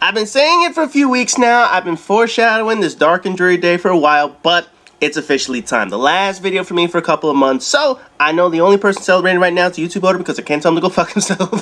I've been saying it for a few weeks now. I've been foreshadowing this dark and dreary day for a while, but it's officially time. The last video for me for a couple of months, so I know the only person celebrating right now is the YouTube owner because I can't tell him to go fuck himself.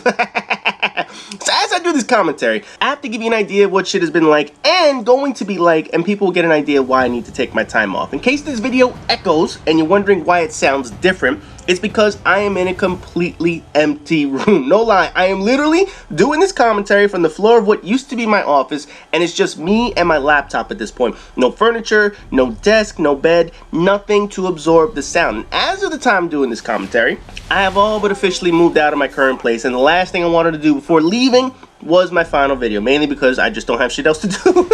So as I do this commentary, I have to give you an idea of what shit has been like and going to be like, and people will get an idea why I need to take my time off. In case this video echoes and you're wondering why it sounds different, it's because I am in a completely empty room. No lie, I am literally doing this commentary from the floor of what used to be my office, and it's just me and my laptop at this point. No furniture, no desk, no bed, nothing to absorb the sound. And as of the time doing this commentary, I have all but officially moved out of my current place, and the last thing I wanted to do before leaving was my final video, mainly because I just don't have shit else to do.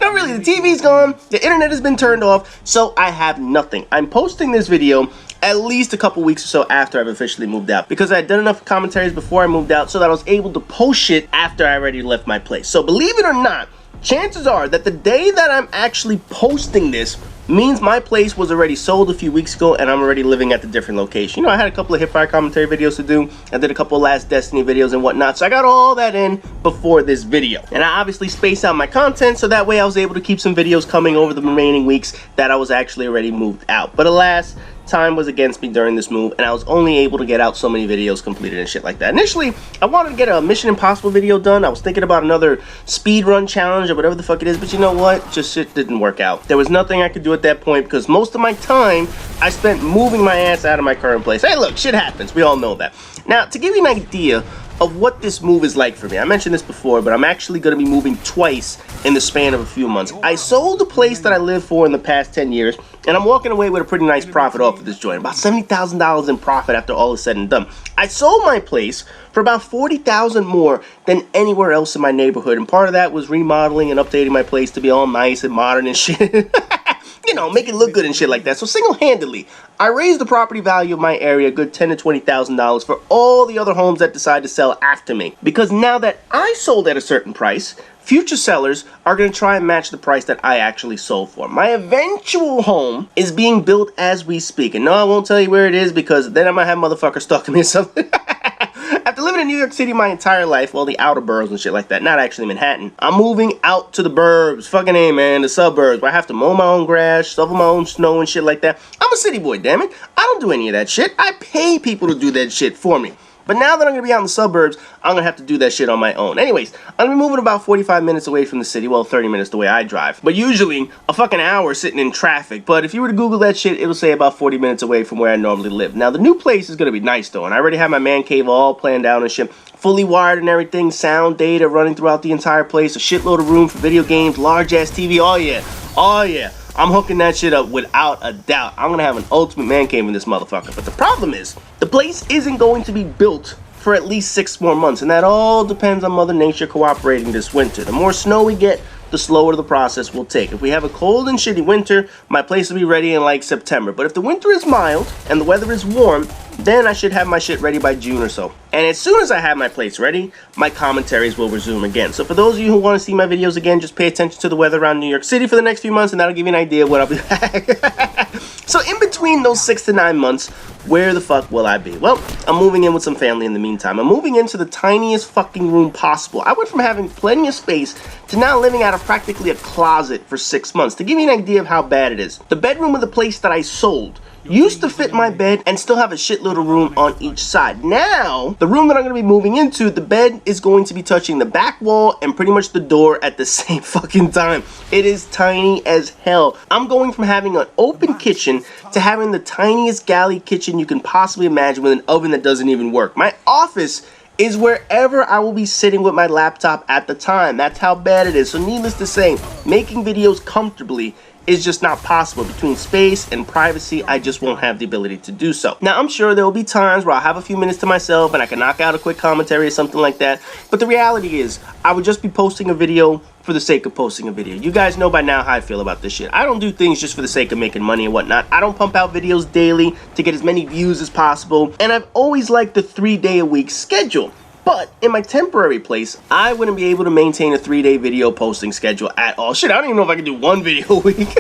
Not really, the TV's gone, the internet has been turned off, so I have nothing. I'm posting this video at least a couple weeks or so after I've officially moved out, because I had done enough commentaries before I moved out so that I was able to post shit after I already left my place. So believe it or not, chances are that the day that I'm actually posting this means my place was already sold a few weeks ago and I'm already living at the different location. You know, I had a couple of Hipfire commentary videos to do. I did a couple of Last Destiny videos and whatnot, so I got all that in before this video. And I obviously spaced out my content so that way I was able to keep some videos coming over the remaining weeks that I was actually already moved out. But alas, time was against me during this move, and I was only able to get out so many videos completed and shit like that. Initially, I wanted to get a Mission Impossible video done. I was thinking about another speed run challenge or whatever the fuck it is, but you know what? Just shit didn't work out. There was nothing I could do at that point because most of my time I spent moving my ass out of my current place. Hey, look, shit happens. We all know that. Now, to give you an idea of what this move is like for me, I mentioned this before, but I'm actually going to be moving twice in the span of a few months. I sold the place that I lived for in the past 10 years, and I'm walking away with a pretty nice profit off of this joint. About $70,000 in profit after all is said and done. I sold my place for about $40,000 more than anywhere else in my neighborhood, and part of that was remodeling and updating my place to be all nice and modern and shit. You know, make it look good and shit like that. So single-handedly, I raised the property value of my area a good $10,000 to $20,000 for all the other homes that decide to sell after me. Because now that I sold at a certain price, future sellers are going to try and match the price that I actually sold for. My eventual home is being built as we speak. And no, I won't tell you where it is because then I might have motherfuckers stalking me or something. After living in New York City my entire life, well, the outer boroughs and shit like that, not actually Manhattan, I'm moving out to the burbs. Fucking A, man, the suburbs, where I have to mow my own grass, shovel my own snow and shit like that. I'm a city boy, damn it. I don't do any of that shit. I pay people to do that shit for me. But now that I'm going to be out in the suburbs, I'm going to have to do that shit on my own. Anyways, I'm going to be moving about 45 minutes away from the city. Well, 30 minutes the way I drive. But usually, a fucking hour sitting in traffic. But if you were to Google that shit, it'll say about 40 minutes away from where I normally live. Now, the new place is going to be nice, though. And I already have my man cave all planned out and shit. Fully wired and everything. Sound data running throughout the entire place. A shitload of room for video games. Large-ass TV. Oh, yeah. Oh, yeah. I'm hooking that shit up without a doubt. I'm gonna have an ultimate man cave in this motherfucker. But the problem is, the place isn't going to be built for at least 6 more months. And that all depends on Mother Nature cooperating this winter. The more snow we get, the slower the process will take. If we have a cold and shitty winter, my place will be ready in like September. But if the winter is mild and the weather is warm, then I should have my shit ready by June or so. And as soon as I have my place ready, my commentaries will resume again. So for those of you who want to see my videos again, just pay attention to the weather around New York City for the next few months, and that'll give you an idea of what I'll be back. So in between those 6 to 9 months, where the fuck will I be? Well, I'm moving in with some family in the meantime. I'm moving into the tiniest fucking room possible. I went from having plenty of space to now living out of practically a closet for 6 months. To give you an idea of how bad it is, the bedroom of the place that I sold used to fit my bed and still have a shitload of room on each side. Now, the room that I'm going to be moving into, the bed is going to be touching the back wall and pretty much the door at the same fucking time. It is tiny as hell. I'm going from having an open kitchen to having the tiniest galley kitchen you can possibly imagine with an oven that doesn't even work. My office is wherever I will be sitting with my laptop at the time. That's how bad it is. So needless to say, making videos comfortably is just not possible. Between space and privacy, I just won't have the ability to do so. Now, I'm sure there will be times where I'll have a few minutes to myself and I can knock out a quick commentary or something like that. But the reality is, I would just be posting a video for the sake of posting a video. You guys know by now how I feel about this shit. I don't do things just for the sake of making money and whatnot. I don't pump out videos daily to get as many views as possible. And I've always liked the 3-day-a-week schedule. But in my temporary place, I wouldn't be able to maintain a 3-day video posting schedule at all. Shit, I don't even know if I can do 1 video a week.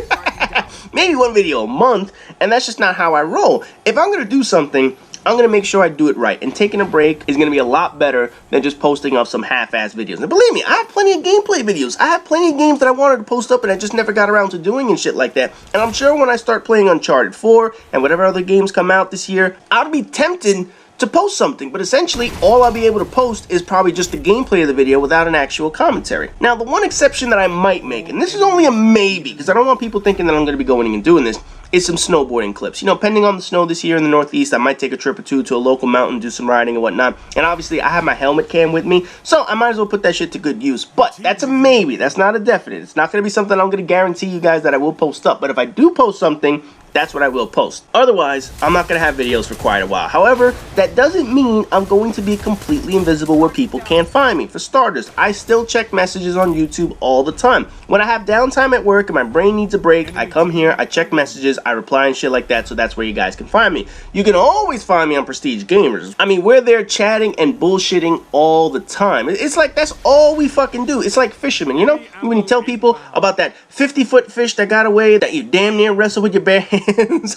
Maybe 1 video a month, and that's just not how I roll. If I'm gonna do something, I'm going to make sure I do it right. And taking a break is going to be a lot better than just posting up some half-ass videos. And believe me, I have plenty of gameplay videos. I have plenty of games that I wanted to post up and I just never got around to doing and shit like that. And I'm sure when I start playing Uncharted 4 and whatever other games come out this year, I'll be tempted to post something, but essentially all I'll be able to post is probably just the gameplay of the video without an actual commentary. Now, the one exception that I might make, and this is only a maybe, because I don't want people thinking that I'm going to be going and doing this, is some snowboarding clips. You know, pending on the snow this year in the Northeast, I might take a trip or two to a local mountain, do some riding and whatnot. And obviously, I have my helmet cam with me, so I might as well put that shit to good use. But that's a maybe. That's not a definite. It's not going to be something I'm going to guarantee you guys that I will post up. But if I do post something, that's what I will post. Otherwise, I'm not going to have videos for quite a while. However, that doesn't mean I'm going to be completely invisible where people can't find me. For starters, I still check messages on YouTube all the time. When I have downtime at work and my brain needs a break, I come here, I check messages, I reply and shit like that, so that's where you guys can find me. You can always find me on Prestige Gamers. I mean, we're there chatting and bullshitting all the time. It's like that's all we fucking do. It's like fishermen, you know? When you tell people about that 50-foot fish that got away, that you damn near wrestle with your bare hands.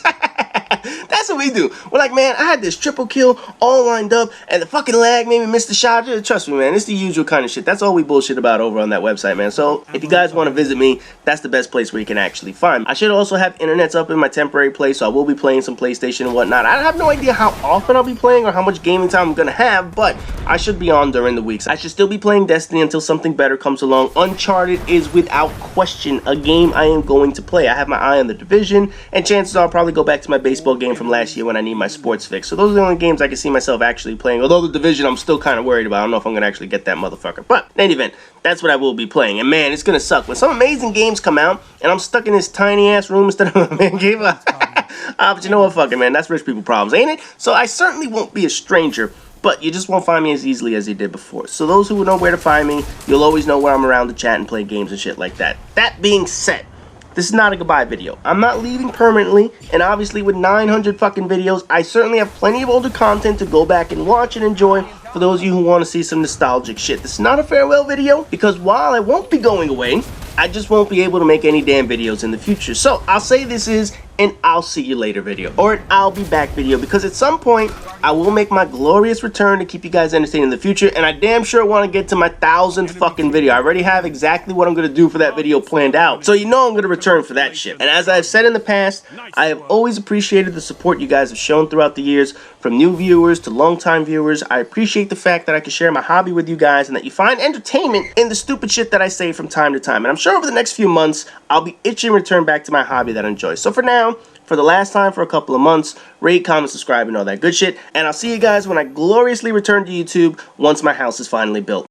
That's what we do. We're like, man, I had this triple kill all lined up and the fucking lag made me miss the shot. Trust me, man, it's the usual kind of shit. That's all we bullshit about over on that website, man. So if you guys want to visit me, that's the best place where you can actually find me. I should also have internets up in my temporary place, so I will be playing some PlayStation and whatnot. I have no idea how often I'll be playing or how much gaming time I'm gonna have, but I should be on during the weeks. I should still be playing Destiny until something better comes along. Uncharted is without question a game I am going to play. I have my eye on The Division, and chances are I'll probably go back to my baseball game from last year when I need my sports fix. So those are the only games I can see myself actually playing. Although The Division I'm still kind of worried about. I don't know if I'm going to actually get that motherfucker. But in any event, that's what I will be playing. And man, it's going to suck. When some amazing games come out and I'm stuck in this tiny ass room instead of a man cave. But you know what, fucking man, that's rich people problems, ain't it? So I certainly won't be a stranger, but you just won't find me as easily as you did before. So those who know where to find me, you'll always know where I'm around to chat and play games and shit like that. That being said, this is not a goodbye video. I'm not leaving permanently, and obviously with 900 fucking videos, I certainly have plenty of older content to go back and watch and enjoy for those of you who want to see some nostalgic shit. This is not a farewell video, because while I won't be going away, I just won't be able to make any damn videos in the future. So I'll say this is an I'll see you later video, or an I'll be back video, because at some point I will make my glorious return to keep you guys entertained in the future, and I damn sure want to get to my 1,000th fucking video. I already have exactly what I'm going to do for that video planned out, so you know I'm going to return for that shit. And as I've said in the past, I have always appreciated the support you guys have shown throughout the years, from new viewers to long-time viewers. I appreciate the fact that I can share my hobby with you guys and that you find entertainment in the stupid shit that I say from time to time. And I'm sure over the next few months, I'll be itching to return back to my hobby that I enjoy. So for now, for the last time for a couple of months, rate, comment, subscribe, and all that good shit. And I'll see you guys when I gloriously return to YouTube once my house is finally built.